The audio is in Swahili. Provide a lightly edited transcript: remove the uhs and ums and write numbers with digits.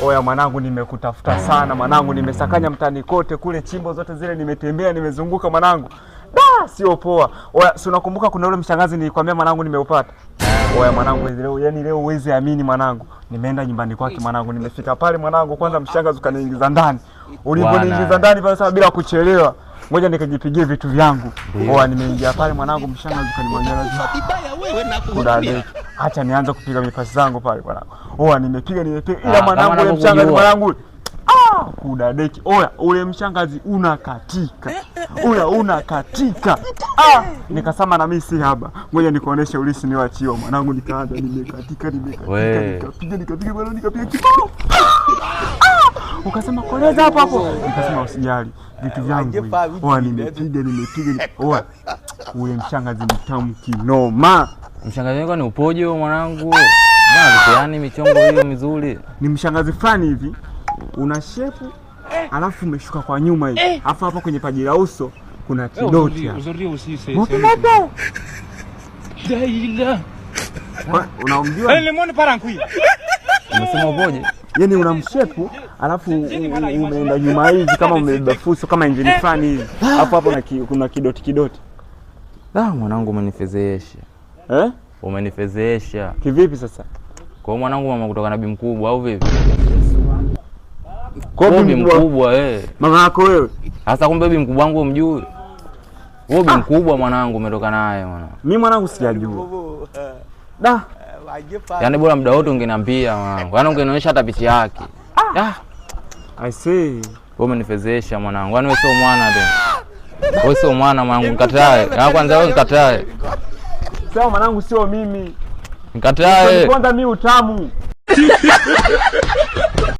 Oya mwanangu, nimekutafuta sana mwanangu, nimesakanya mtani kote kule, chimbo zote zile nimetembea, nimezunguka mwanangu. Da, sio poa. Oya, si unakumbuka kuna ule mshangazi nilikwambia mwanangu nimeupata? Oya mwanangu, leo yani leo uwezi amini mwanangu. Nimeenda nyumbani kwake mwanangu, nimefika pale mwanangu, kwanza mshangazi ukaniingiza ndani. Uliponiingiza ndani pale sasa bila kuchelewa, ngoja nikajipigie vitu vyangu. Oya, nimeingia pale mwanangu, mshangazi kanimwambia lazima acha nianze kupiga mipasi zangu pale mwanangu. Oya, nimepiga ila mwanangu ule mshangazi mwanangu kudadeki. Oya, ule mshangazi unakatika. Oya, unakatika. Nikasema na mimi si haba. Ngoja nikuoneshe ulisi niwachiwa mwanangu, nikaanza nimekatika nikapiga bwana, nikapiga kibao. Ukasema koleza hapo hapo. Nikasema usijali, vitu vyangu. Oya, nimepiga. Oya, ule mshangazi mtamu kinoma. Mshangazi wako ni upoje huyo mwanangu? Yani michongo hiyo mizuri. Ni mshangazi fulani hivi. Una shepu alafu umeshuka kwa nyuma hivi. Alafu hapa kwenye paji la uso kuna kidoti hapa. Unamjua? Lemon parankui. Unasema upoje? Yaani una mshepu alafu umeenda nyuma hivi kama umebeba fuso kama injini fulani hivi. Alafu hapo kuna kidoti. Mwanangu umenifezesha. Umenifezesha. Kivipi sasa? Kwa hiyo mwanangu mama kutoka na bi mkubwa au vipi? Kwa bi mkubwa mama yako wewe. Sasa kumbe bi mkubwa wangu umjui? Wewe bi mkubwa mwanangu umetoka naye mwanangu. Mimi mwanangu sijajua. Yaani bora muda wote ungeniambia mwanangu. Yaani ungenionyesha hata picha yake. I see. Wewe umenifezesha mwanangu. Yaani wewe sio mwana tena. Wewe sio mwana mwanangu, nikatae. Yaani kwanza wewe nikatae. Sasa mwanangu sio mimi. Nikatae. Kwanza mimi utamu.